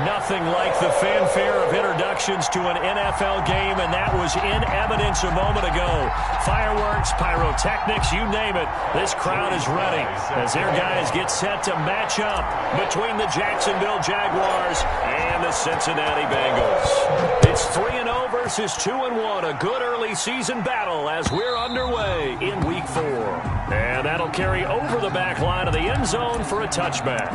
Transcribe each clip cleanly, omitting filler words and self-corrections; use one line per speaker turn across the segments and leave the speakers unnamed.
Nothing like the fanfare of introductions to an NFL game, and that was in evidence a moment ago. Fireworks, pyrotechnics, you name it. This crowd is ready as their guys get set to match up between the Jacksonville Jaguars and the Cincinnati Bengals. It's 3-0 versus 2-1, a good early season battle as we're underway in Week 4. And that'll carry over the back line of the end zone for a touchback.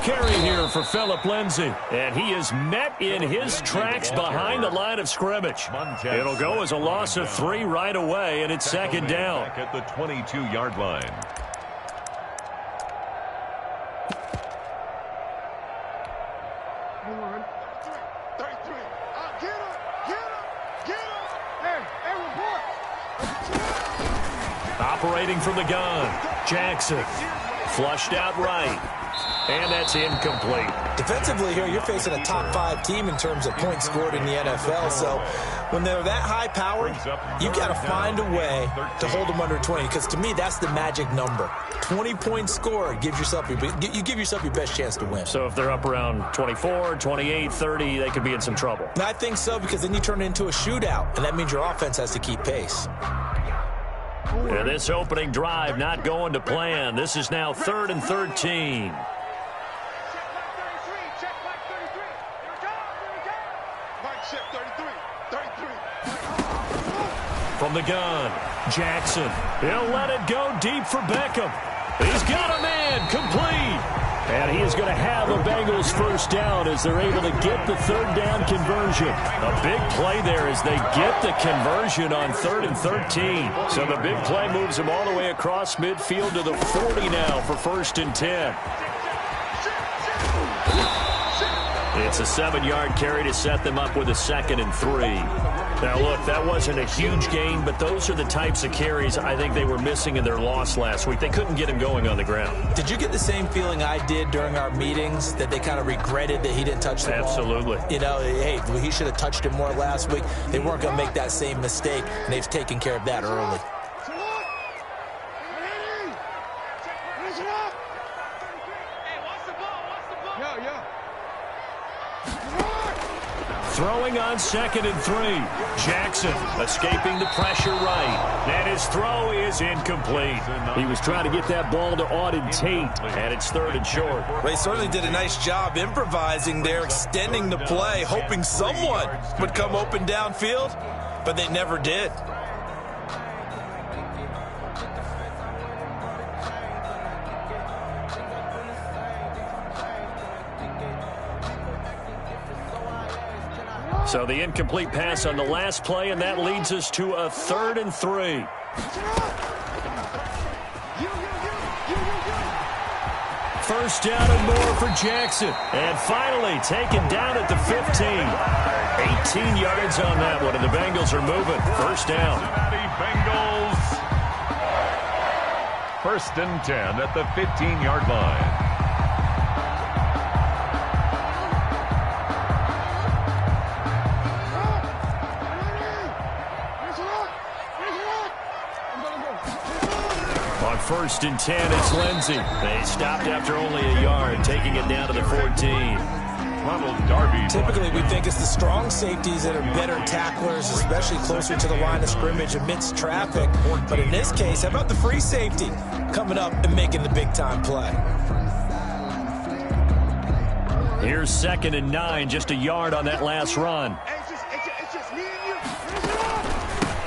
Carry here for Phillip Lindsay, and he is met in his tracks behind the line of scrimmage. It'll go as a loss of 3 right away, and it's second down.
At the 22-yard line.
Operating from the gun, Jackson. Flushed out right. And that's incomplete.
Defensively here, you're facing a top 5 team in terms of points scored in the NFL. So when they're that high-powered, you've got to find a way to hold them under 20. Because to me, that's the magic number. 20 points scored, you give yourself your best chance to win.
So if they're up around 24, 28, 30, they could be in some trouble.
I think so, because then you turn it into a shootout, and that means your offense has to keep pace.
And this opening drive not going to plan. This is now 3rd and 13. From the gun, Jackson. He'll let it go deep for Beckham. He's got a man, complete. And he is going to have a Bengals first down as they're able to get the 3rd down conversion. A big play there as they get the conversion on 3rd and 13. So the big play moves them all the way across midfield to the 40 now for 1st and 10. It's a 7-yard carry to set them up with a 2nd and 3. Now, look, that wasn't a huge gain, but those are the types of carries I think they were missing in their loss last week. They couldn't get him going on the ground.
Did you get the same feeling I did during our meetings, that they kind of regretted that he didn't touch the ball?
Absolutely.
You know, hey, he should have touched it more last week. They weren't going to make that same mistake, and they've taken care of that early.
Throwing on 2nd and 3. Jackson escaping the pressure right. And his throw is incomplete. He was trying to get that ball to Auden Tate, and it's 3rd and short.
Well, he certainly did a nice job improvising there, extending the play, hoping someone would come open downfield, but they never did.
So the incomplete pass on the last play, and that leads us to a 3rd and 3. First down and more for Jackson. And finally taken down at the 15. 18 yards on that one, and the Bengals are moving. First down.
Cincinnati Bengals. 1st and 10 at the 15-yard line.
On 1st and 10, it's Lindsay. They stopped after only a yard, taking it down to the 14.
Typically, we think it's the strong safeties that are better tacklers, especially closer to the line of scrimmage amidst traffic. But in this case, how about the free safety coming up and making the big-time play?
Here's 2nd and 9, just a yard on that last run.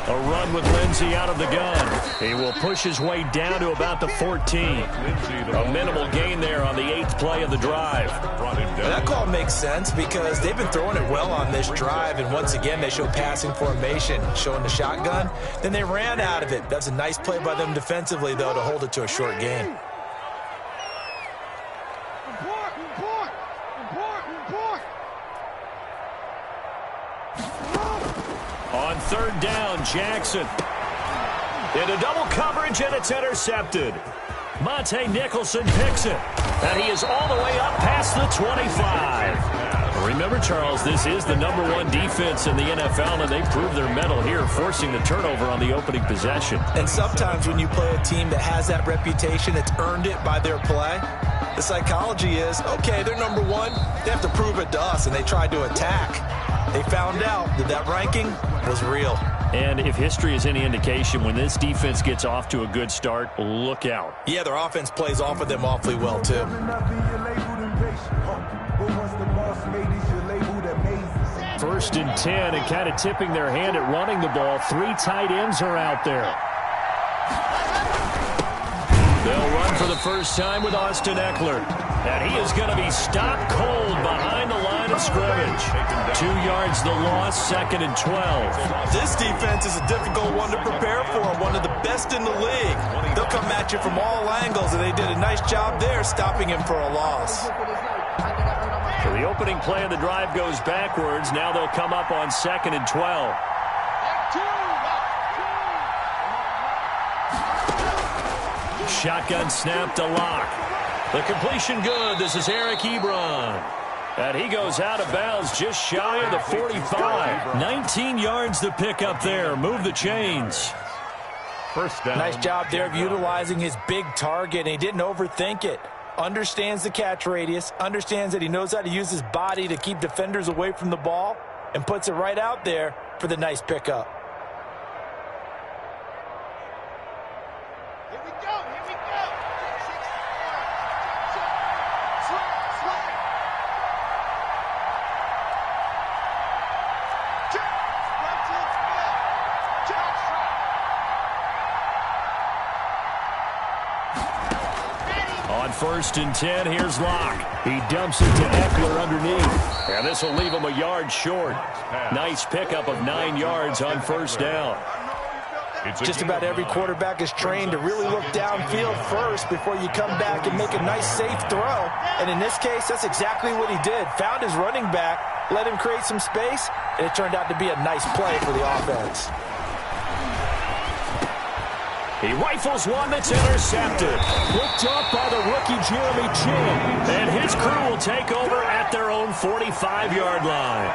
A run with Lindsay out of the gun. He will push his way down to about the 14. A minimal gain there on the 8th play of the drive.
That call makes sense because they've been throwing it well on this drive, and once again they show passing formation, showing the shotgun. Then they ran out of it. That's a nice play by them defensively, though, to hold it to a short gain.
On third down, Jackson. Into double coverage, and it's intercepted. Monte Nicholson picks it. And he is all the way up past the 25. Remember, Charles, this is the #1 defense in the NFL, and they proved their mettle here, forcing the turnover on the opening possession.
And sometimes when you play a team that has that reputation, it's earned it by their play. The psychology is, okay, they're #1. They have to prove it to us, and they tried to attack. They found out that that ranking was real.
And if history is any indication, when this defense gets off to a good start, look out.
Yeah, their offense plays off of them awfully well, too.
First and 10, and kind of tipping their hand at running the ball. 3 tight ends are out there. They'll run for the first time with Austin Eckler. And he is going to be stopped cold behind the line of scrimmage. 2 yards the loss, 2nd and 12.
This defense is a difficult one to prepare for, one of the best in the league. They'll come at you from all angles, and they did a nice job there stopping him for a loss.
So the opening play of the drive goes backwards. Now they'll come up on 2nd and 12. Shotgun snap to Locke. The completion good. This is Eric Ebron. And he goes out of bounds just shy of the 45. 19 yards to pick up there. Move the chains.
First down.
Nice job there of utilizing his big target, and he didn't overthink it. Understands the catch radius, understands that he knows how to use his body to keep defenders away from the ball, and puts it right out there for the nice pickup.
Here we go, here we go.
On 1st and 10, here's Locke. He dumps it to Eckler underneath. And this will leave him a yard short. Nice pickup of 9 yards on 1st down.
Just about every quarterback is trained to really look downfield first before you come back and make a nice, safe throw. And in this case, that's exactly what he did. Found his running back, let him create some space, and it turned out to be a nice play for the offense.
He rifles one that's intercepted. Picked up by the rookie Jeremy Chin. And his crew will take over at their own 45-yard line.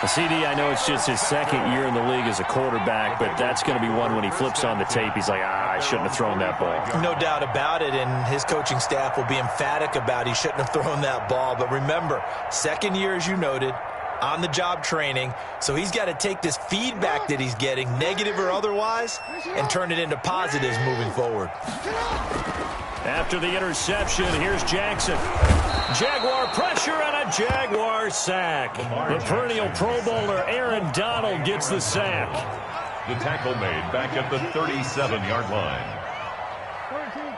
CD, I know it's just his 2nd year in the league as a quarterback, but that's going to be one when he flips on the tape. He's like, I shouldn't have thrown that ball.
No doubt about it, and his coaching staff will be emphatic about he shouldn't have thrown that ball. But remember, 2nd year, as you noted, on-the-job training, so he's got to take this feedback that he's getting, negative or otherwise, and turn it into positives moving forward.
After the interception, here's Jackson. Jaguar pressure and a Jaguar sack. The perennial Pro Bowler Aaron Donald gets the sack.
The tackle made back at the 37-yard line.
13.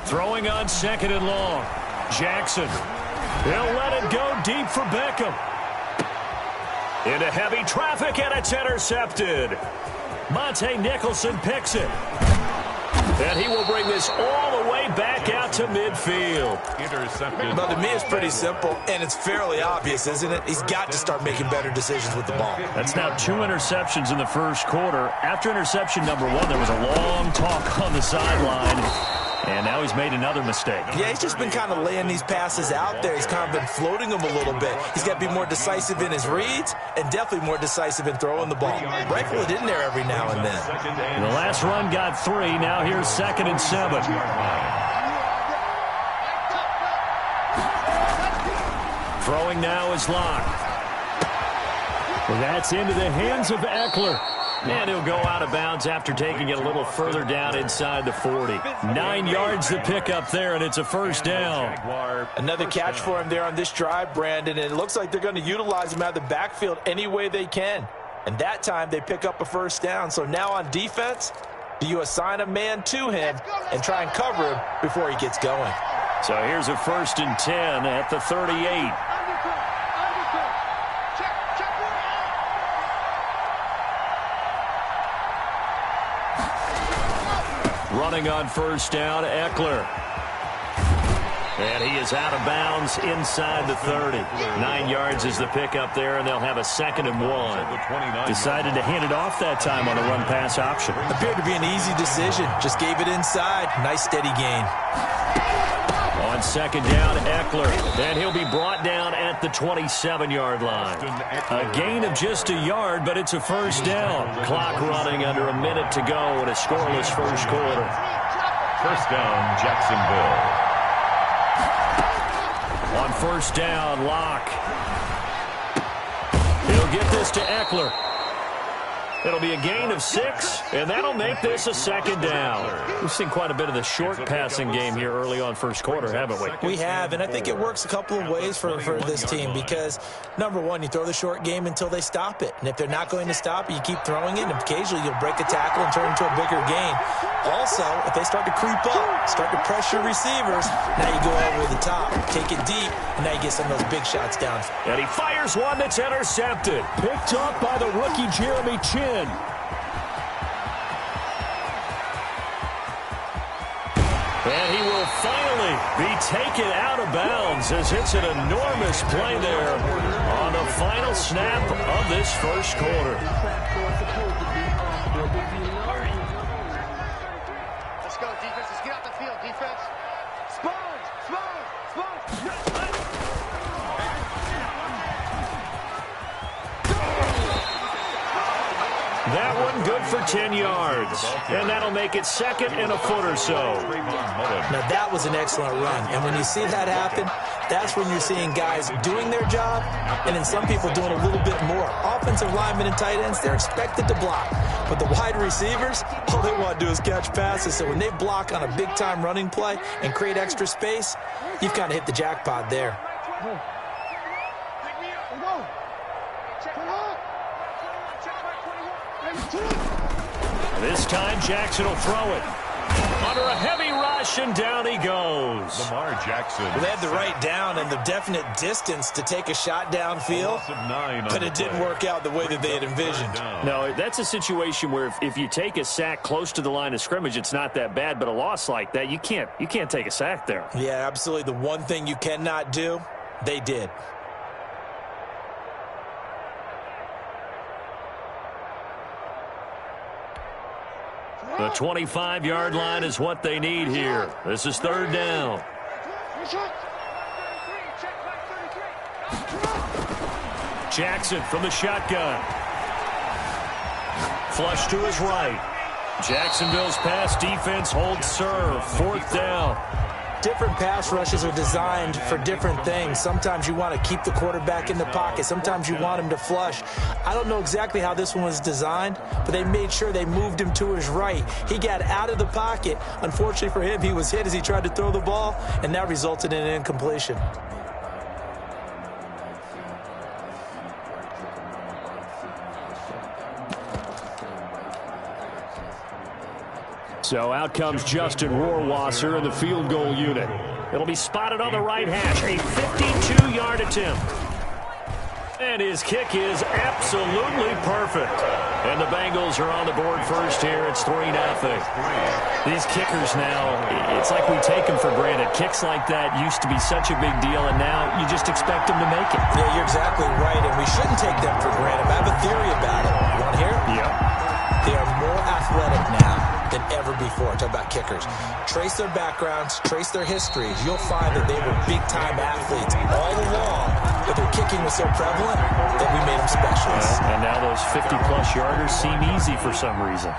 Throwing on 2nd and long. Jackson. He'll let it go deep for Beckham. Into heavy traffic, and it's intercepted. Monte Nicholson picks it. And he will bring this all the way back out to midfield.
Intercepted.
But to me, it's pretty simple, and it's fairly obvious, isn't it? He's got to start making better decisions with the ball.
That's now 2 interceptions in the first quarter. After interception number 1, there was a long talk on the sideline. And now he's made another mistake.
Yeah, he's just been kind of laying these passes out there. He's kind of been floating them a little bit. He's got to be more decisive in his reads and definitely more decisive in throwing the ball. Rifle it in there every now and then.
The last run got 3. Now here's 2nd and 7. Throwing now is Locke. Well, that's into the hands of Eckler. And he'll go out of bounds after taking it a little further down inside the 40. 9 yards to pick up there, and it's a first down.
Another catch for him there on this drive, Brandon, and it looks like they're going to utilize him out of the backfield any way they can. And that time they pick up a first down. So now on defense, do you assign a man to him and try and cover him before he gets going?
So here's a 1st and 10 at the 38. Running on first down, Eckler. And he is out of bounds inside the 30. 9 yards is the pickup there, and they'll have a 2nd and 1. Decided to hand it off that time on a run-pass option.
Appeared to be an easy decision. Just gave it inside. Nice steady gain.
On 2nd down, Eckler. And he'll be brought down at the 27-yard line. A gain of just a yard, but it's a first down. Clock running under a minute to go in a scoreless first quarter.
First down, Jacksonville.
On first down, Locke. He'll get this to Eckler. It'll be a gain of 6, and that'll make this a 2nd down. We've seen quite a bit of the short passing game here early on first quarter, haven't we?
We have, and I think it works a couple of ways for this team because, number one, you throw the short game until they stop it. And if they're not going to stop it, you keep throwing it, and occasionally you'll break a tackle and turn it into a bigger gain. Also, if they start to creep up, start to pressure receivers, now you go over the top, take it deep, and now you get some of those big shots down.
And he fires one that's intercepted. Picked up by the rookie Jeremy Chin. And he will finally be taken out of bounds as it's an enormous play there on the final snap of this first quarter.
Let's go, defense. Let's get out the field, defense. Sponge!
That one good for 10 yards. And that'll make it 2nd and a foot or so.
Now, that was an excellent run. And when you see that happen, that's when you're seeing guys doing their job and then some people doing a little bit more. Offensive linemen and tight ends, they're expected to block. But the wide receivers, all they want to do is catch passes. So when they block on a big-time running play and create extra space, you've kind of hit the jackpot there.
This time, Jackson will throw it. Under a heavy rush, and down he goes.
Lamar Jackson.
Well, they had the right down and the definite distance to take a shot downfield, but it didn't work out the way that they had envisioned.
No, that's a situation where if you take a sack close to the line of scrimmage, it's not that bad, but a loss like that, you can't take a sack there.
Yeah, absolutely. The one thing you cannot do, they did.
The 25-yard line is what they need here. This is 3rd down. Jackson from the shotgun. Flush to his right. Jacksonville's pass defense holds serve. 4th down.
Different pass rushes are designed for different things. Sometimes you want to keep the quarterback in the pocket. Sometimes you want him to flush. I don't know exactly how this one was designed, but they made sure they moved him to his right. He got out of the pocket. Unfortunately for him, he was hit as he tried to throw the ball, and that resulted in an incompletion.
So out comes Justin Rohrwasser in the field goal unit. It'll be spotted on the right hash. A 52-yard attempt. And his kick is absolutely perfect. And the Bengals are on the board first here. It's 3-0. These kickers now, it's like we take them for granted. Kicks like that used to be such a big deal, and now you just expect them to make it.
Yeah, you're exactly right, and we shouldn't take them for granted. I have a theory about it. You want to hear it?
Yep.
They are more athletic now than ever before. Talk about kickers. Trace their backgrounds, trace their histories. You'll find that they were big-time athletes all along, but their kicking was so prevalent that we made them specialists.
And now those 50-plus yarders seem easy for some reason.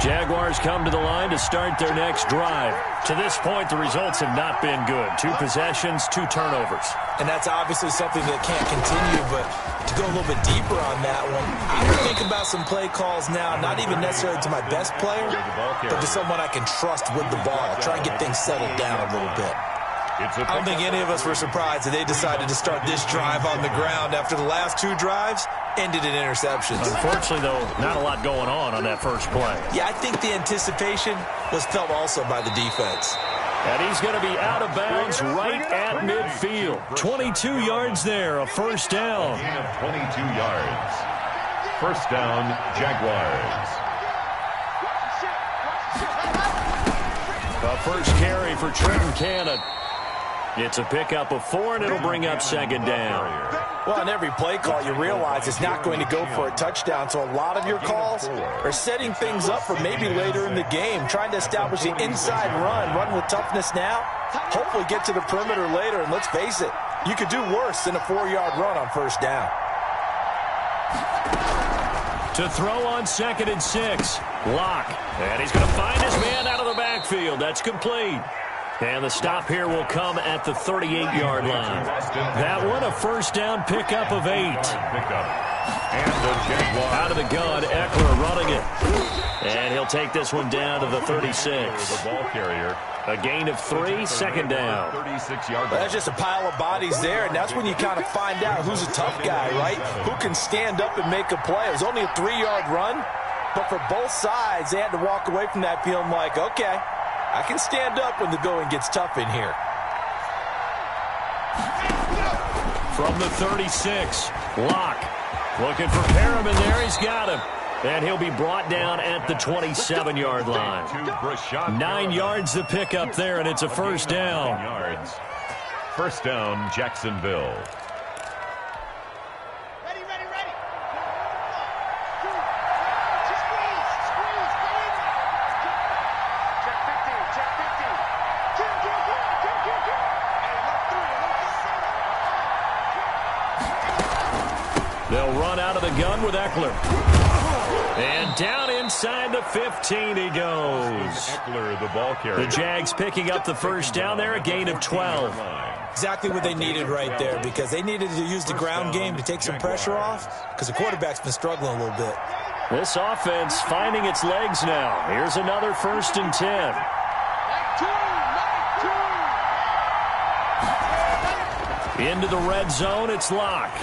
Jaguars come to the line to start their next drive. To this point, the results have not been good. 2 possessions, 2 turnovers.
And that's obviously something that can't continue, but to go a little bit deeper on that one, I would think about some play calls now, not even necessarily to my best player, but to someone I can trust with the ball. Try and get things settled down a little bit. I don't think any of us were surprised that they decided to start this drive on the ground after the last 2 drives ended in interceptions.
Unfortunately, though, not a lot going on that first play.
Yeah, I think the anticipation was felt also by the defense.
And he's going to be out of bounds right at midfield. 22 yards there, a first down.
Gain of 22 yards. First down, Jaguars.
A first carry for Trenton Cannon. It's a pickup of 4, and it'll bring up second down.
Well, on every play call, you realize it's not going to go for a touchdown, so a lot of your calls are setting things up for maybe later in the game, trying to establish the inside run with toughness now, hopefully get to the perimeter later, and let's face it, you could do worse than a 4-yard run on first down.
To throw on 2nd and 6, Locke, and he's going to find his man out of the backfield. That's complete. And the stop here will come at the 38-yard line. That one, a first down pickup of 8. Out of the gun, Eckler running it. And he'll take this one down to the 36.
The ball carrier.
A gain of 3, second down.
36-yard.
That's just a pile of bodies there, and that's when you kind of find out who's a tough guy, right? Who can stand up and make a play. It was only a 3-yard run, but for both sides, they had to walk away from that feeling like, okay, I can stand up when the going gets tough in here.
From the 36, Locke looking for Perriman there. He's got him. And he'll be brought down at the 27-yard line. 9 yards to pick up there, and it's a first down.
First down, Jacksonville.
Ready, ready, ready.
They'll run out of the gun with Eckler. And down inside the 15 he goes.
Eckler, the ball carrier.
The Jags picking up the first down there, a gain of 12.
Exactly what they needed right there, because they needed to use the ground game to take some pressure off, because the quarterback's been struggling a little bit.
This offense finding its legs now. Here's another 1st and 10. Into the red zone, it's Locke.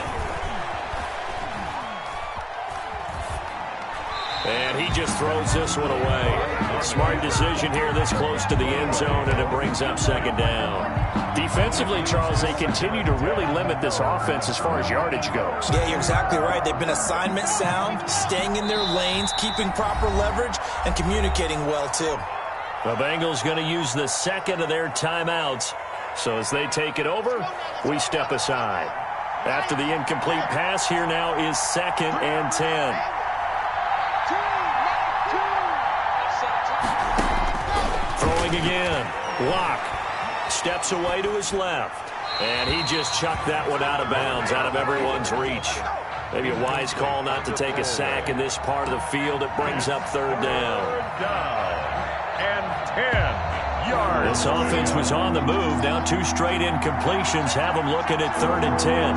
And he just throws this one away. Smart decision here this close to the end zone, and it brings up second down. Defensively, Charles, they continue to really limit this offense as far as yardage goes.
Yeah, you're exactly right. They've been assignment sound, staying in their lanes, keeping proper leverage, and communicating well, too.
The Bengals going to use the second of their timeouts. So as they take it over, we step aside. After the incomplete pass, here now is 2nd and 10. Throwing again. Locke steps away to his left. And he just chucked that one out of bounds, out of everyone's reach. Maybe a wise call not to take a sack in this part of the field. It brings up 3rd down.
And 10 yards.
This offense was on the move. Now 2 straight incompletions have them looking at 3rd and 10.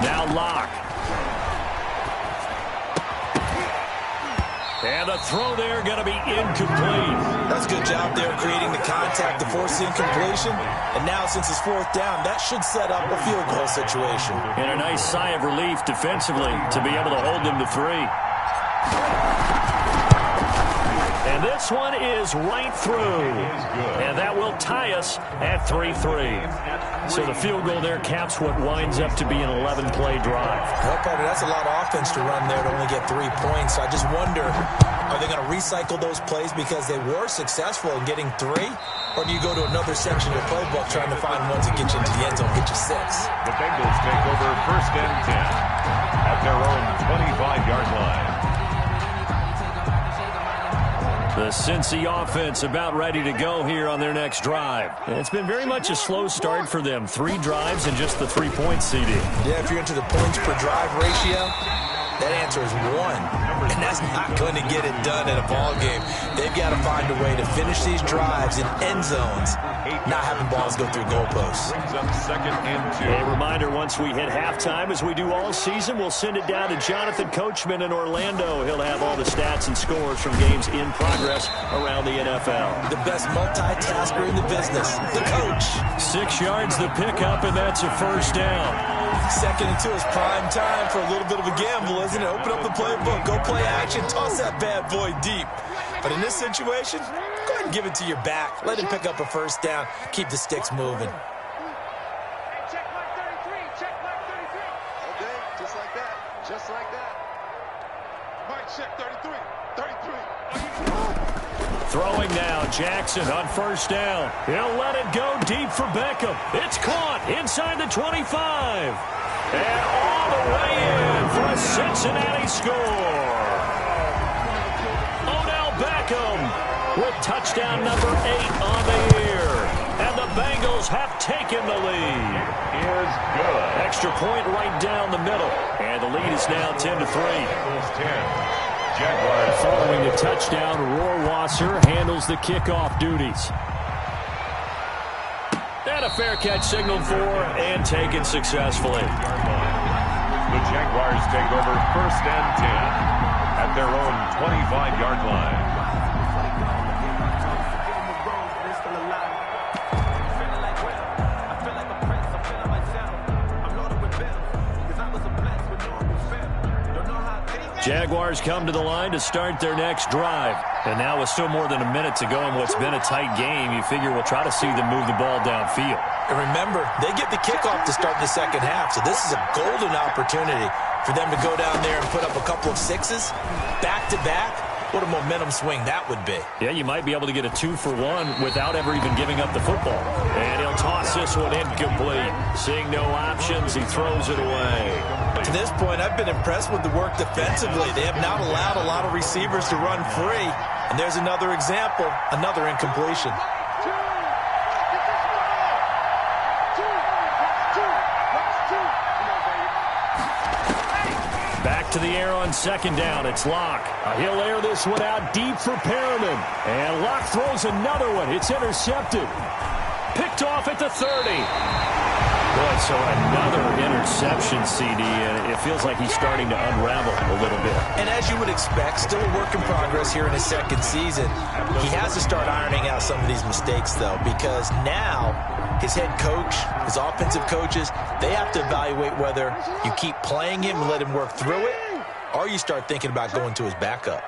Now Locke. And the throw there going to be incomplete.
That's a good job there creating the contact to force the incompletion. And now since it's 4th down, that should set up a field goal situation.
And a nice sigh of relief defensively to be able to hold them to 3. And this one is right through. And that will tie us at 3-3. So the field goal there caps what winds up to be an 11-play drive.
Well, Carter, that's a lot of offense to run there to only get 3 points. So I just wonder, are they going to recycle those plays because they were successful in getting 3? Or do you go to another section of the playbook trying to find ones that get you into the end zone, get you 6?
The Bengals take over 1st and 10 at their own 25-yard line.
The Cincy offense about ready to go here on their next drive. And it's been very much a slow start for them. 3 drives and just the 3-point CD.
Yeah, if you're into the points per drive ratio, that answer is 1. And that's not going to get it done in a ball game. They've got to find a way to finish these drives in end zones, not having balls go through goalposts.
Brings up 2nd and 2.
A reminder, once we hit halftime, as we do all season, we'll send it down to Jonathan Coachman in Orlando. He'll have all the stats and scores from games in progress around the NFL.
The best multitasker in the business, the coach.
6 yards the pickup, and that's a first down.
2nd and 2 is prime time for a little bit of a gamble, isn't it? Open up the playbook, go play action, toss that bad boy deep. But in this situation, go ahead and give it to your back. Let him pick up a first down. Keep the sticks moving.
Check mark 33. Check mark 33. Okay, just like that. Just like that.
Throwing now, Jackson on first down. He'll let it go deep for Beckham. It's caught inside the 25. And all the way in for a Cincinnati score. Odell Beckham with touchdown number 8 on the year. And the Bengals have taken the lead.
Is good.
Extra point right down the middle. And the lead is now 10-3.
Eagles 10. Jaguars.
Following the touchdown, Rohrwasser handles the kickoff duties. And a fair catch signaled for and taken successfully.
The Jaguars take over 1st and 10 at their own 25-yard line.
Jaguars come to the line to start their next drive. And now with still more than a minute to go in what's been a tight game, you figure we'll try to see them move the ball downfield.
And remember, they get the kickoff to start the second half, so this is a golden opportunity for them to go down there and put up a couple of sixes back-to-back. What a momentum swing that would be.
Yeah, you might be able to get a 2-for-1 without ever even giving up the football. And he'll toss this one incomplete. Seeing no options, he throws it away.
To this point, I've been impressed with the work defensively. They have not allowed a lot of receivers to run free. And there's another example, another incompletion.
Back to the air on second down. It's Locke. He'll air this one out deep for Perriman. And Locke throws another one. It's intercepted. Picked off at the 30. Boy, so another interception, CD, and it feels like he's starting to unravel a little bit.
And as you would expect, still a work in progress here in his second season. He has to start ironing out some of these mistakes, though, because now his head coach, his offensive coaches, they have to evaluate whether you keep playing him and let him work through it, or you start thinking about going to his backup.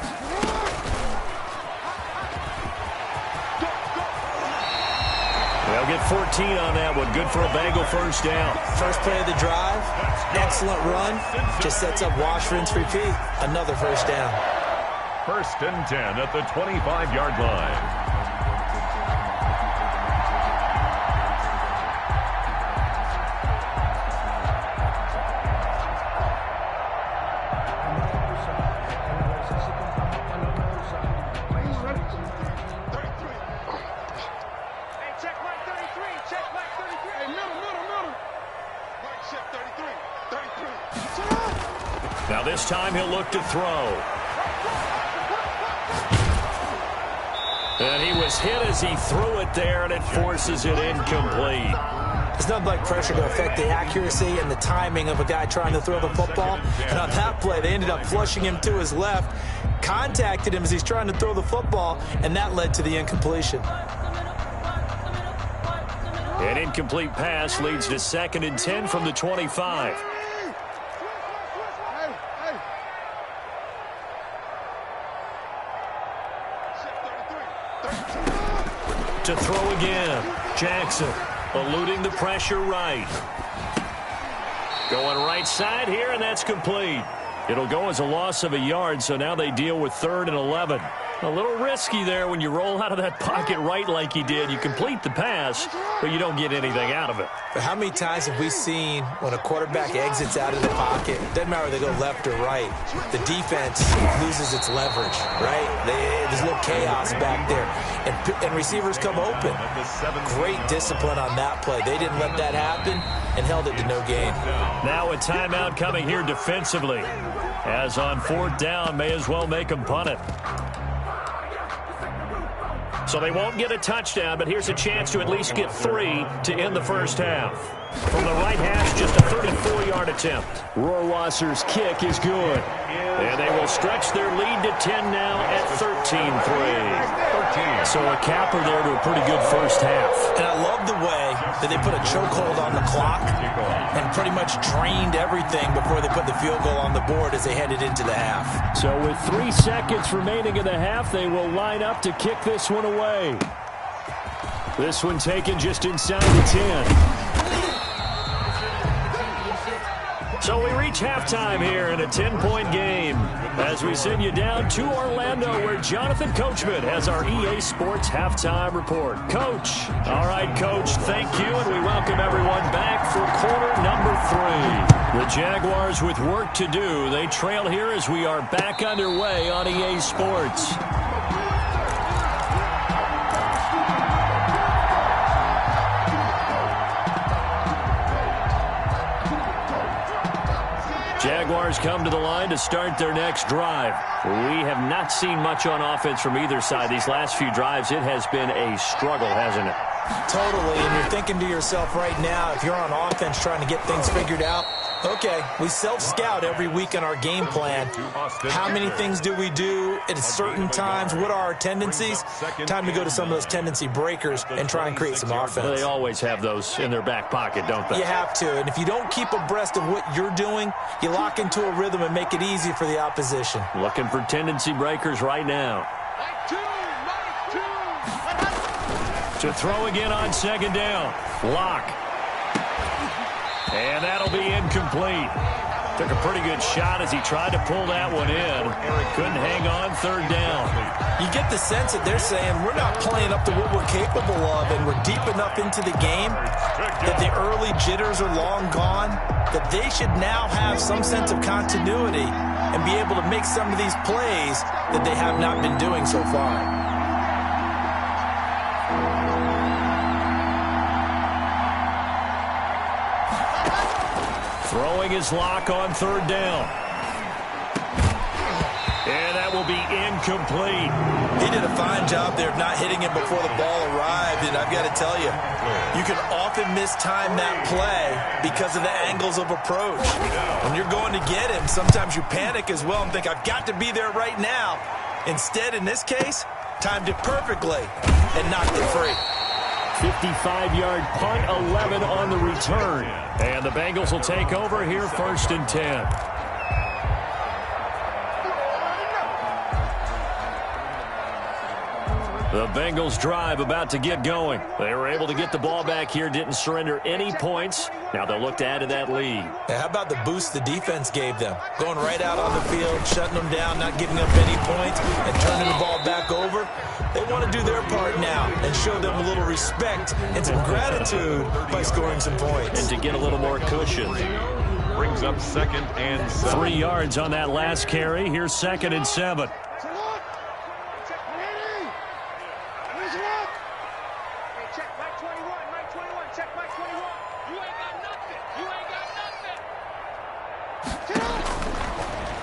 They'll get 14 on that one. Good for a Bengal first down.
First play of the drive, excellent run. Just sets up wash, rinse, repeat. Another first down.
1st and 10 at the 25-yard line.
Now this time he'll look to throw. And he was hit as he threw it there, and it forces it incomplete.
It's nothing like pressure to affect the accuracy and the timing of a guy trying to throw the football. And on that play, they ended up flushing him to his left, contacted him as he's trying to throw the football, and that led to the incompletion.
An incomplete pass leads to 2nd and 10 from the 25. To throw again. Jackson eluding the pressure right. Going right side here, and that's complete. It'll go as a loss of a yard, so now they deal with 3rd and 11. A little risky there when you roll out of that pocket right like he did. You complete the pass, but you don't get anything out of it.
But how many times have we seen when a quarterback exits out of the pocket, doesn't matter whether they go left or right, the defense loses its leverage, right? There's a little chaos back there, and receivers come open. Great discipline on that play. They didn't let that happen and held it to no gain.
Now a timeout coming here defensively. As on 4th down, may as well make them punt it. So they won't get a touchdown, but here's a chance to at least get 3 to end the first half. From the right hash, just a 34-yard attempt. Rohrwasser's kick is good. And they will stretch their lead to 10 now at 13-3. So a capper there to a pretty good first half.
And I love the way that they put a chokehold on the clock and pretty much drained everything before they put the field goal on the board as they headed into the half.
So with 3 seconds remaining in the half, they will line up to kick this one away. This one taken just inside the 10. So we reach halftime here in a 10-point game as we send you down to Orlando where Jonathan Coachman has our EA Sports halftime report. Coach. All right, Coach, thank you, and we welcome everyone back for quarter number 3. The Jaguars with work to do. They trail here as we are back underway on EA Sports. Jaguars come to the line to start their next drive. We have not seen much on offense from either side these last few drives. It has been a struggle, hasn't it?
Totally, and you're thinking to yourself right now, if you're on offense trying to get things figured out, okay, we self-scout every week on our game plan. How many things do we do at certain times? What are our tendencies? Time to go to some of those tendency breakers and try and create some offense.
They always have those in their back pocket, don't they?
You have to, and if you don't keep abreast of what you're doing, you lock into a rhythm and make it easy for the opposition.
Looking for tendency breakers right now. To throw again on second down. Lock. And that'll be incomplete. Took a pretty good shot as he tried to pull that one in. Couldn't hang on third down.
You get the sense that they're saying we're not playing up to what we're capable of, and we're deep enough into the game that the early jitters are long gone, that they should now have some sense of continuity and be able to make some of these plays that they have not been doing so far.
Throwing his lock on third down. And that will be incomplete.
He did a fine job there of not hitting him before the ball arrived, and I've got to tell you, you can often mistime that play because of the angles of approach. When you're going to get him, sometimes you panic as well and think, I've got to be there right now. Instead, in this case, timed it perfectly and knocked it free.
55-yard punt, 11 on the return. And the Bengals will take over here, 1st and 10. The Bengals drive about to get going. They were able to get the ball back here, didn't surrender any points. Now they'll look to add to that lead.
How about the boost the defense gave them? Going right out on the field, shutting them down, not giving up any points, and turning the ball back over. They want to do their part now and show them a little respect and some gratitude by scoring some points.
And to get a little more cushion.
Brings up 2nd and 7.
3 yards on that last carry. Here's 2nd and 7.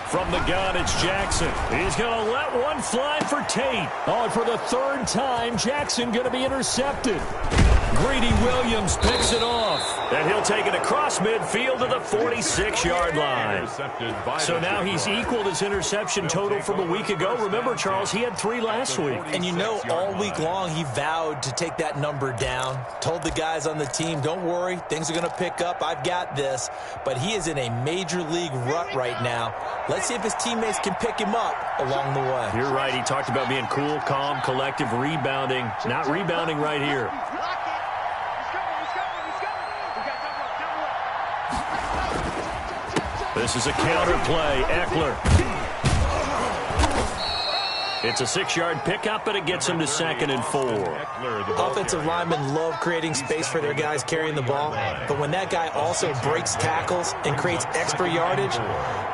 From the gun, it's Jackson. He's going to let one fly for Tate. Oh, and for the 3rd time, Jackson going to be intercepted. Greedy Williams picks it off. And he'll take it across midfield to the 46-yard line. So now he's equaled his interception total from a week ago. Remember, Charles, he had 3 last week.
And you know, all week long, he vowed to take that number down. Told the guys on the team, don't worry, things are going to pick up. I've got this. But he is in a major league rut right now. Let's see if his teammates can pick him up along the way.
You're right. He talked about being cool, calm, collective, rebounding. Not rebounding right here. This is a counter play. Eckler. It's a 6-yard pickup, but it gets him to 2nd and 4.
Offensive linemen love creating space for their guys carrying the ball, but when that guy also breaks tackles and creates extra yardage,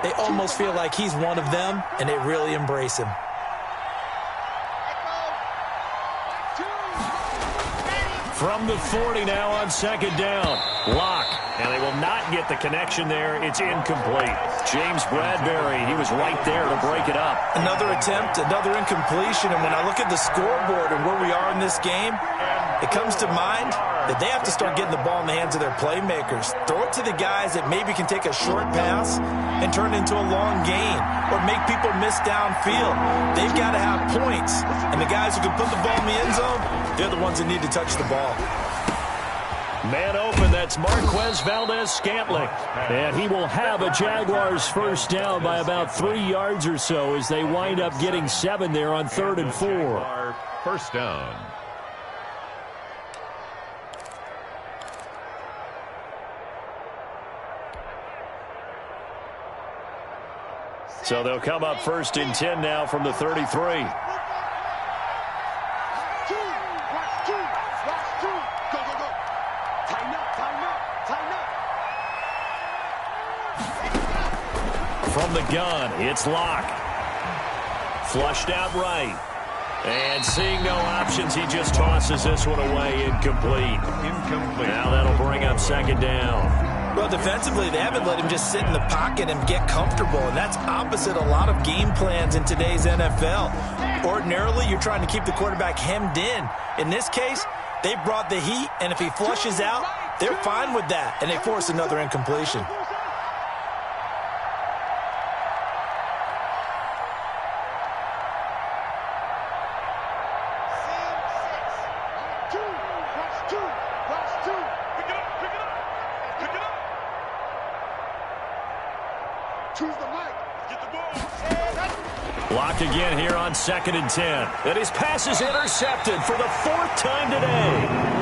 they almost feel like he's one of them, and they really embrace him.
From the 40 now on 2nd down. Lock. And they will not get the connection there. It's incomplete. James Bradbury, he was right there to break it up.
Another attempt, another incompletion. And when I look at the scoreboard and where we are in this game, it comes to mind that they have to start getting the ball in the hands of their playmakers. Throw it to the guys that maybe can take a short pass and turn it into a long gain or make people miss downfield. They've got to have points. And the guys who can put the ball in the end zone, they're the ones that need to touch the ball.
Man open, that's Marquez Valdez-Scantling. And he will have a Jaguars 1st down by about 3 yards or so as they wind up getting 7 there on 3rd and 4.
1st down.
So they'll come up 1st and 10 now from the 33. From the gun, it's Locke. Flushed out right. And seeing no options, he just tosses this one away, incomplete. Now that'll bring up 2nd down.
Well, defensively, they haven't let him just sit in the pocket and get comfortable, and that's opposite a lot of game plans in today's NFL. Ordinarily, you're trying to keep the quarterback hemmed in. In this case, they brought the heat, and if he flushes out, they're fine with that, and they force another incompletion.
Blocked again here on 2nd and 10. And his pass is intercepted for the 4th time today.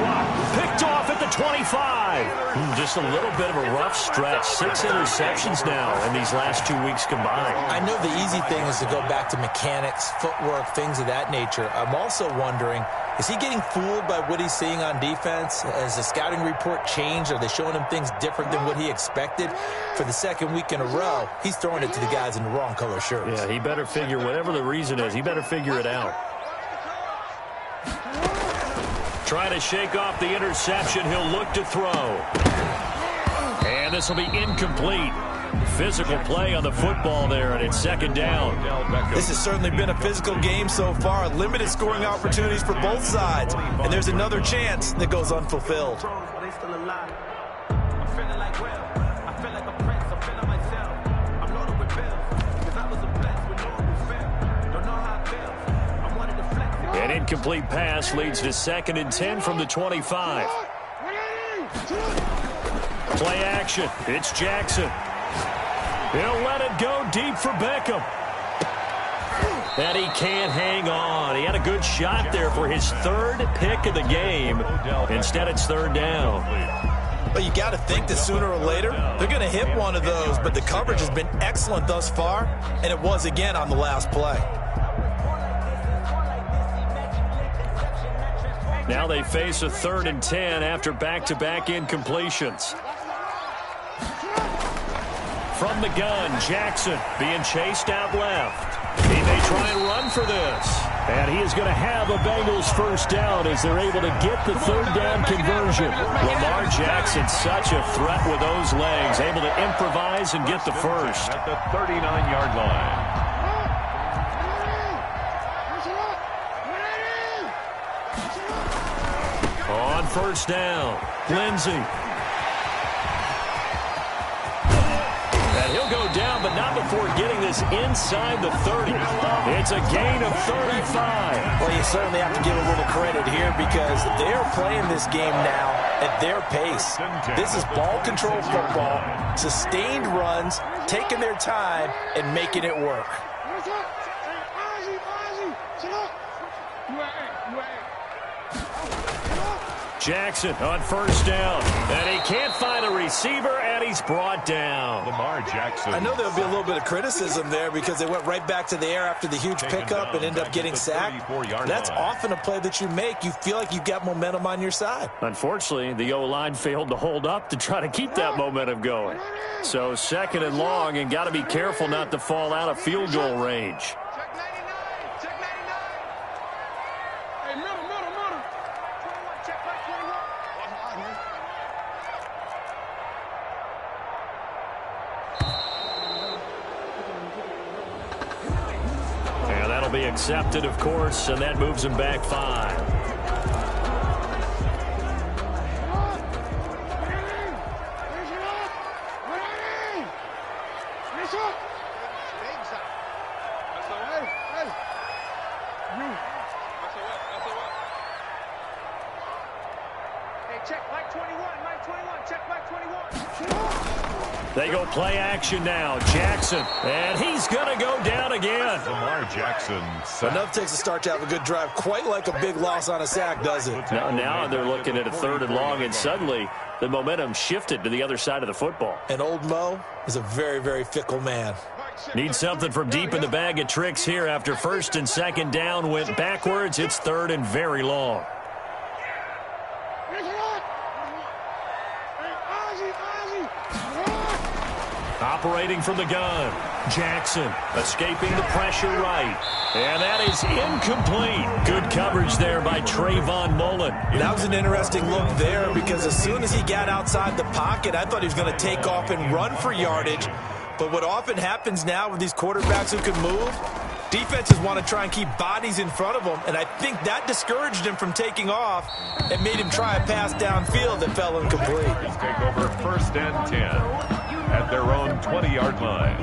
Picked off at the 25. Just a little bit of a rough stretch. 6 interceptions now in these last 2 weeks combined.
I know the easy thing is to go back to mechanics, footwork, things of that nature. I'm also wondering, is he getting fooled by what he's seeing on defense? Has the scouting report changed? Are they showing him things different than what he expected? For the 2nd week in a row, he's throwing it to the guys in the wrong color shirts.
Yeah, he better figure, whatever the reason is, he better figure it out. Trying to shake off the interception, he'll look to throw. And this will be incomplete. Physical play on the football there, and it's 2nd down.
This has certainly been a physical game so far. Limited scoring opportunities for both sides. And there's another chance that goes unfulfilled.
An incomplete pass leads to 2nd and 10 from the 25. Play action. It's Jackson. He'll let it go deep for Beckham. And he can't hang on. He had a good shot there for his 3rd pick of the game. Instead, it's 3rd down.
But you got to think that sooner or later, they're going to hit one of those. But the coverage has been excellent thus far, and it was again on the last play.
Now they face a 3rd and 10 after back-to-back incompletions. From the gun, Jackson being chased out left. He may try and run for this. And he is going to have a Bengals 1st down as they're able to get the 3rd down conversion. Lamar Jackson, such a threat with those legs, able to improvise and get the 1st.
At the 39-yard line.
On 1st down, Lindsey. And he'll go down, but not before getting this inside the 30. It's a gain of 35.
Well, you certainly have to give a little credit here because they're playing this game now at their pace. This is ball control football, sustained runs, taking their time, and making it work.
Jackson on 1st down. And he can't find a receiver, and he's brought down.
Lamar Jackson.
I know there'll be a little bit of criticism there because they went right back to the air after the huge pickup and ended up getting sacked. That's often a play that you make. You feel like you've got momentum on your side.
Unfortunately, the O-line failed to hold up to try to keep that momentum going. So 2nd and long, and got to be careful not to fall out of field goal range. Be accepted, of course, and that moves him back 5. They go play action now. Jackson, and he's going to go down again.
Lamar Jackson.
Enough takes a start to have a good drive. Quite like a big loss on a sack, does it?
Now they're looking at a 3rd and long, and suddenly the momentum shifted to the other side of the football.
And old Mo is a very, very fickle man.
Need something from deep in the bag of tricks here after first and second down went backwards. It's third and very long. Operating from the gun. Jackson escaping the pressure right. And that is incomplete. Good coverage there by Trayvon Mullen.
That was an interesting look there because as soon as he got outside the pocket, I thought he was going to take off and run for yardage. But what often happens now with these quarterbacks who can move, defenses want to try and keep bodies in front of them, and I think that discouraged him from taking off and made him try a pass downfield that fell incomplete.
Let's take over first and 10 at their own 20-yard line.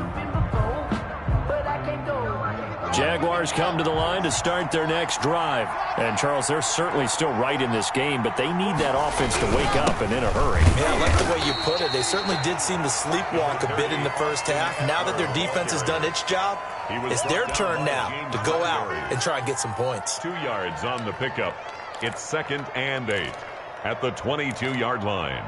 Jaguars come to the line to start their next drive. And, Charles, they're certainly still right in this game, but they need that offense to wake up and in a hurry.
Yeah, I like the way you put it. They certainly did seem to sleepwalk a bit in the first half. Now that their defense has done its job, it's their turn now to go out and try and get some points.
2 yards on the pickup. It's second and 8 at the 22-yard line.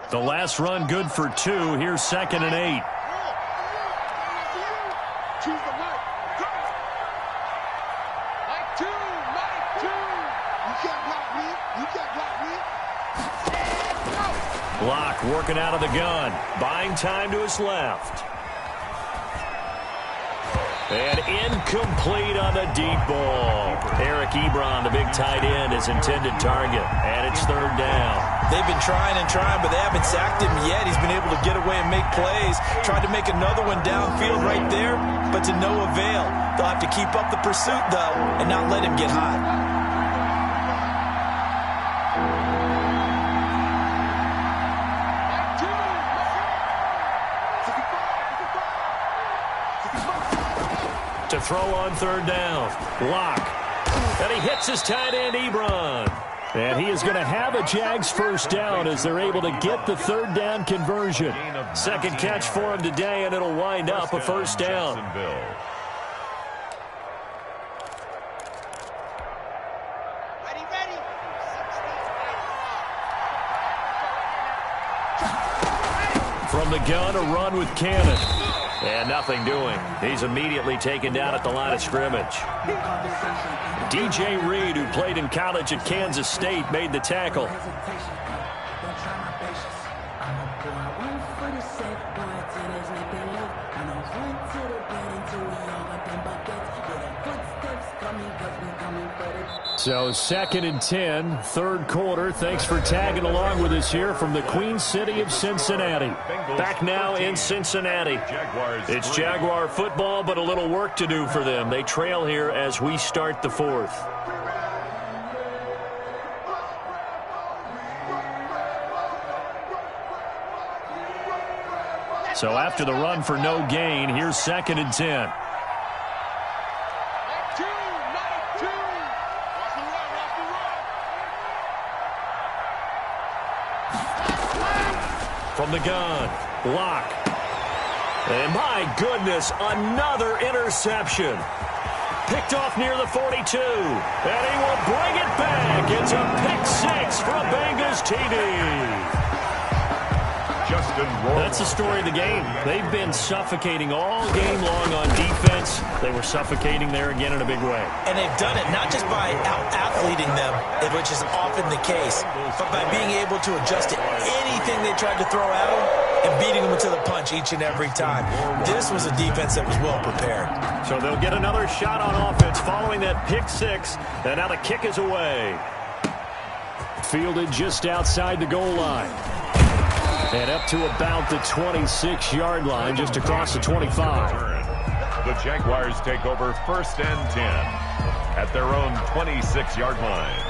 The last run good for 2. Here's second and 8. Block working out of the gun. Buying time to his left. And incomplete on the deep ball. Eric Ebron, the big tight end, is intended target. And it's third down.
They've been trying and trying, but they haven't sacked him yet. He's been able to get away and make plays. Tried to make another one downfield right there, but to no avail. They'll have to keep up the pursuit, though, and not let him get hot. To throw on third down. Lock. And he hits his tight end, Ebron.
And he is going to have a Jags first down as they're able to get the third down conversion. Second catch for him today, and it'll wind up a first down. From the gun, a run with Cannon. And nothing doing. He's immediately taken down at the line of scrimmage. DJ Reed, who played in college at Kansas State, made the tackle. So second and 10, third quarter. Thanks for tagging along with us here from the Queen City of Cincinnati. Back now in Cincinnati. It's Jaguar football, but a little work to do for them. They trail here as we start the fourth. So after the run for no gain, here's second and 10. From the gun, Lock. And my goodness, another interception. Picked off near the 42. And he will bring it back. It's a pick six for a Bengals TD. That's the story of the game. They've been suffocating all game long on defense. They were suffocating there again in a big way. And they've done it not just by out-athleting them, which is often the case, but by being able to adjust to anything they tried to throw at them and beating them to the punch each and every time. This was a defense that was well prepared. So they'll get another shot on offense following that pick six, and now the kick is away. Fielded just outside the goal line. And up to about the 26-yard line, just across the 25.
The Jaguars take over first and 10 at their own 26-yard line.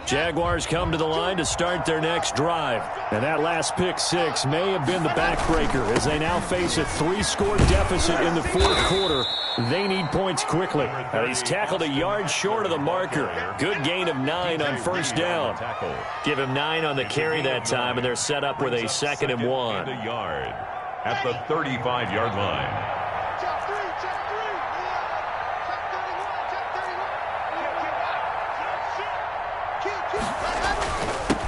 Jaguars come to the line to start their next drive. And that last pick six may have been the backbreaker as they now face a 3-score deficit in the fourth quarter. They need points quickly. And he's tackled a yard short of the marker. Good gain of 9 on first down. Give him 9 on the carry that time, and they're set up with a 2nd and 1.
A yard at the 35-yard line.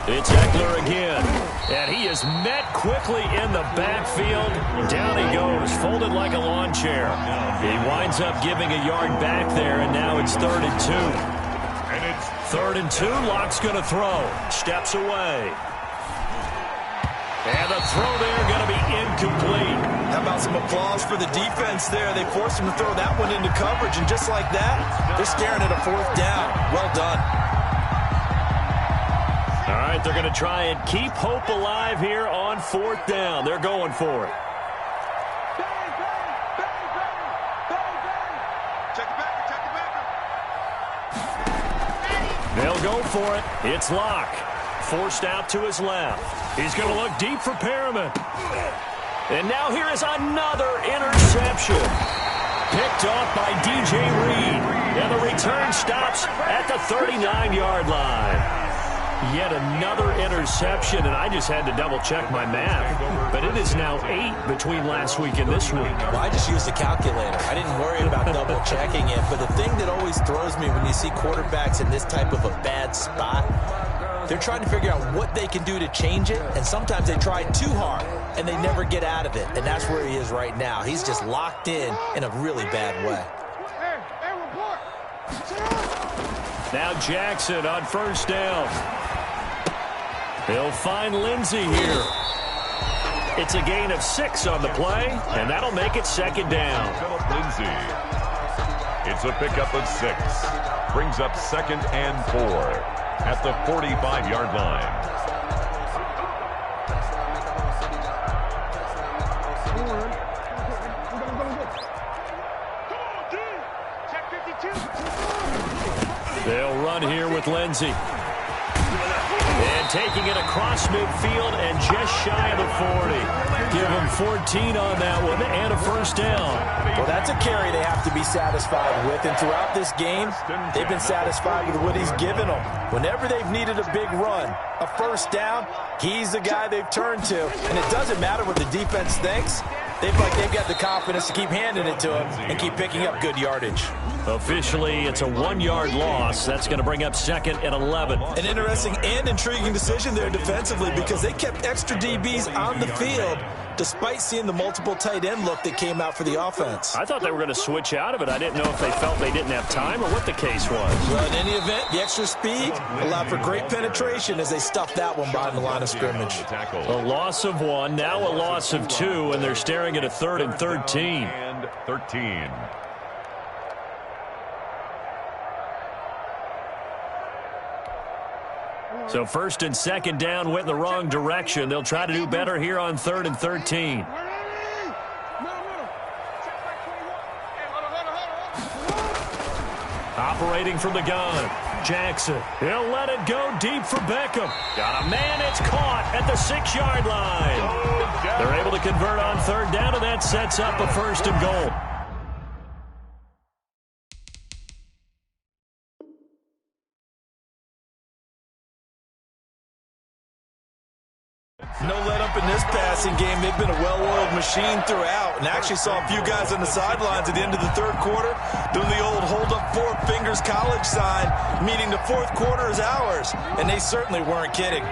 It's Eckler again, and he is met quickly in the backfield. Down he goes, folded like a lawn chair. He winds up giving a yard back there, and now it's 3rd and 2.
And it's
3rd and 2, Lock's going to throw. Steps away. And the throw there going to be incomplete.
How about some applause for the defense there? They forced him to throw that one into coverage, and just like that, they're staring at a 4th down. Well done.
All right, they're going to try and keep hope alive here on 4th down. They're going for it. They'll go for it. It's Locke. Forced out to his left. He's going to look deep for Perriman. And now here is another interception. Picked off by DJ Reed. And the return stops at the 39-yard line. Yet another interception, and I just had to double-check my math. But it is now 8 between last week and this week.
Well, I just used a calculator. I didn't worry about double-checking it. But the thing that always throws me when you see quarterbacks in this type of a bad spot, they're trying to figure out what they can do to change it, and sometimes they try too hard, and they never get out of it. And that's where he is right now. He's just locked in a really bad way.
Now Jackson on first down. He'll find Lindsey here. It's a gain of 6 on the play, and that'll make it 2nd down.
Philip Lindsey. It's a pickup of 6. Brings up 2nd and 4 at the 45-yard line.
They'll run here with Lindsey. And taking it across midfield and just shy of the 40. Give him 14 on that one and a 1st down.
Well, that's a carry they have to be satisfied with. And throughout this game, they've been satisfied with what he's given them. Whenever they've needed a big run, a 1st down, he's the guy they've turned to. And it doesn't matter what the defense thinks. They've got the confidence to keep handing it to him and keep picking up good yardage.
Officially, it's a 1-yard loss. That's going to bring up 2nd and 11.
An interesting and intriguing decision there defensively because they kept extra DBs on the field despite seeing the multiple tight end look that came out for the offense.
I thought they were going to switch out of it. I didn't know if they felt they didn't have time or what the case was.
Well, in any event, the extra speed allowed for great penetration as they stuffed that one behind the line of scrimmage.
A loss of 1, now a loss of 2, and they're staring at a 3rd and 13.
And 13.
So 1st and 2nd down went in the wrong direction. They'll try to do better here on 3rd and 13. Operating from the gun, Jackson. He'll let it go deep for Beckham. Got a man, it's caught at the 6-yard line. They're able to convert on 3rd down, and that sets up a 1st and goal.
No let up in this passing game. They've been a well-oiled machine throughout. And actually saw a few guys on the sidelines at the end of the 3rd quarter doing the old hold up 4 fingers college sign, meaning the 4th quarter is ours. And they certainly weren't kidding.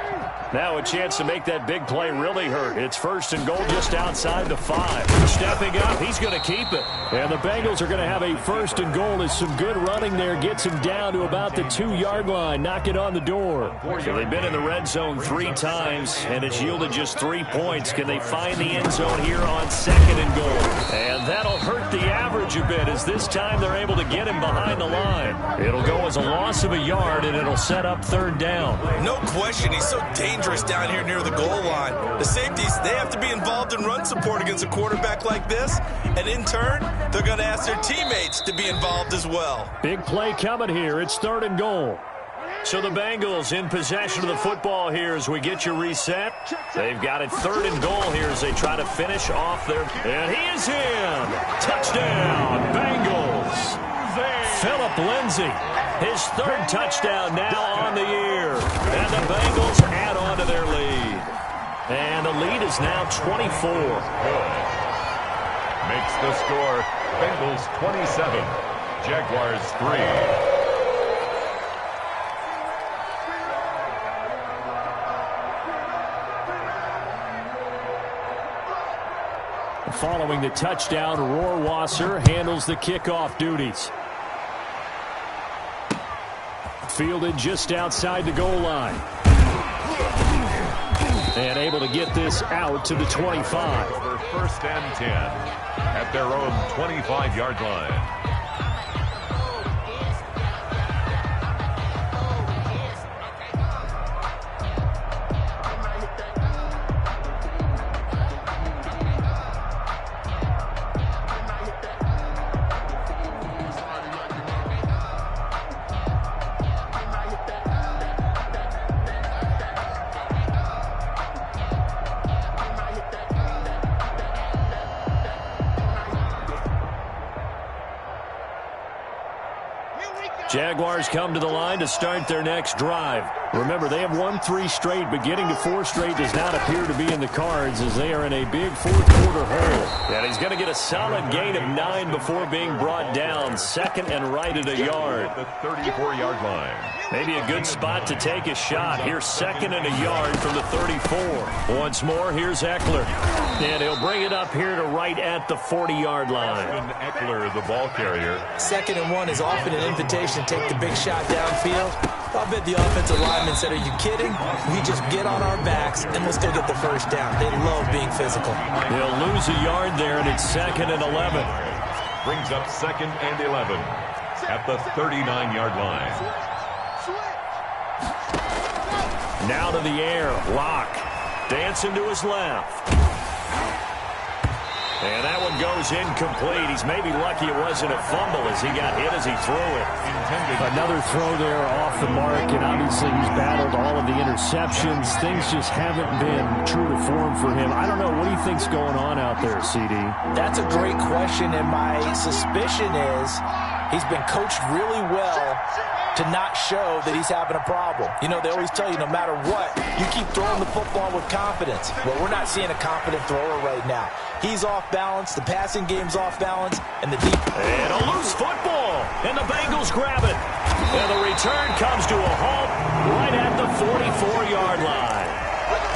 Now a chance to make that big play really hurt. It's 1st and goal just outside the 5. Stepping up, he's going to keep it. And the Bengals are going to have a 1st and goal as some good running there gets him down to about the 2-yard line. Knock it on the door. So they've been in the red zone 3 times, and it's yielded just 3 points. Can they find the end zone here on 2nd and goal? And that'll hurt the average a bit as this time they're able to get him behind the line. It'll go as a loss of a yard, and it'll set up 3rd down.
No question, he's so dangerous down here near the goal line. The safeties, they have to be involved in run support against a quarterback like this, and in turn, they're going to ask their teammates to be involved as well.
Big play coming here. It's 3rd and goal. So the Bengals in possession of the football here as we get you reset. They've got it 3rd and goal here as they try to finish off their... And he is in! Touchdown, Bengals! Phillip Lindsay, his 3rd touchdown now on the year. And the Bengals add on to their lead. And the lead is now 24.
Good. Makes the score Bengals 27, Jaguars 3.
Following the touchdown, Rohrwasser handles the kickoff duties. Fielded just outside the goal line. And able to get this out to the 25.
Over 1st and 10 at their own 25-yard line.
Jaguars come to the line to start their next drive. Remember, they have won 3 straight, but getting to 4 straight does not appear to be in the cards as they are in a big 4th-quarter hole. And he's going to get a solid gain of 9 before being brought down. 2nd and right at a yard.
At the 34-yard line.
Maybe a good spot to take a shot. Here's 2nd and a yard from the 34. Once more, here's Eckler. And he'll bring it up here to right at the 40-yard line.
Eckler, the ball carrier.
2nd and 1 is often an invitation to take the big shot downfield. I'll bet the offensive lineman said, are you kidding? We just get on our backs and let's go get the 1st down. They love being physical.
He'll lose a yard there, and it's 2nd and 11.
Brings up 2nd and 11 at the 39-yard line.
Now to the air. Lock. Dancing to his left. And that one goes incomplete. He's maybe lucky it wasn't a fumble as he got hit as he threw it. Another throw there off the mark, and obviously he's battled all of the interceptions. Things just haven't been true to form for him. I don't know. What do you think's going on out there, CD?
That's a great question, and my suspicion is he's been coached really well to not show that he's having a problem. You know, they always tell you no matter what, you keep throwing the football with confidence. Well, we're not seeing a confident thrower right now. He's off balance, the passing game's off balance, and the deep...
And a loose football, and the Bengals grab it. And the return comes to a halt right at the 44-yard line.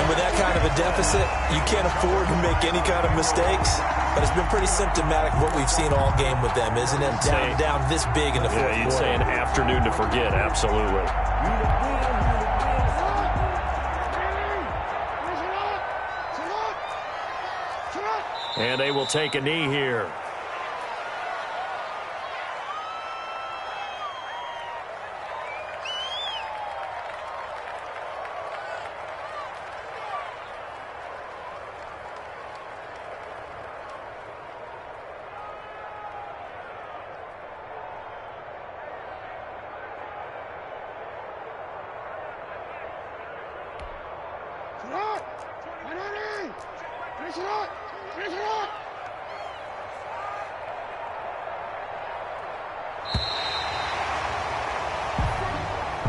And with that kind of a deficit, you can't afford to make any kind of mistakes. But it's been pretty symptomatic of what we've seen all game with them, isn't it? Down this big in the 4th quarter.
Yeah, you'd say an afternoon to forget, absolutely. And they will take a knee here.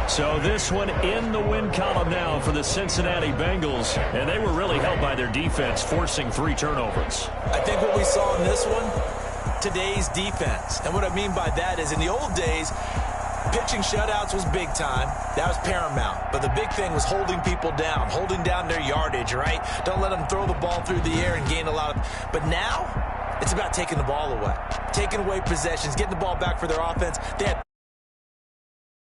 So this one in the win column now for the Cincinnati Bengals, and they were really helped by their defense, forcing 3 turnovers.
I think what we saw in this one, today's defense. And what I mean by that is in the old days, pitching shutouts was big time. That was paramount. But the big thing was holding people down, holding down their yardage, right? Don't let them throw the ball through the air and gain a lot of... But now, it's about taking the ball away, taking away possessions, getting the ball back for their offense. They had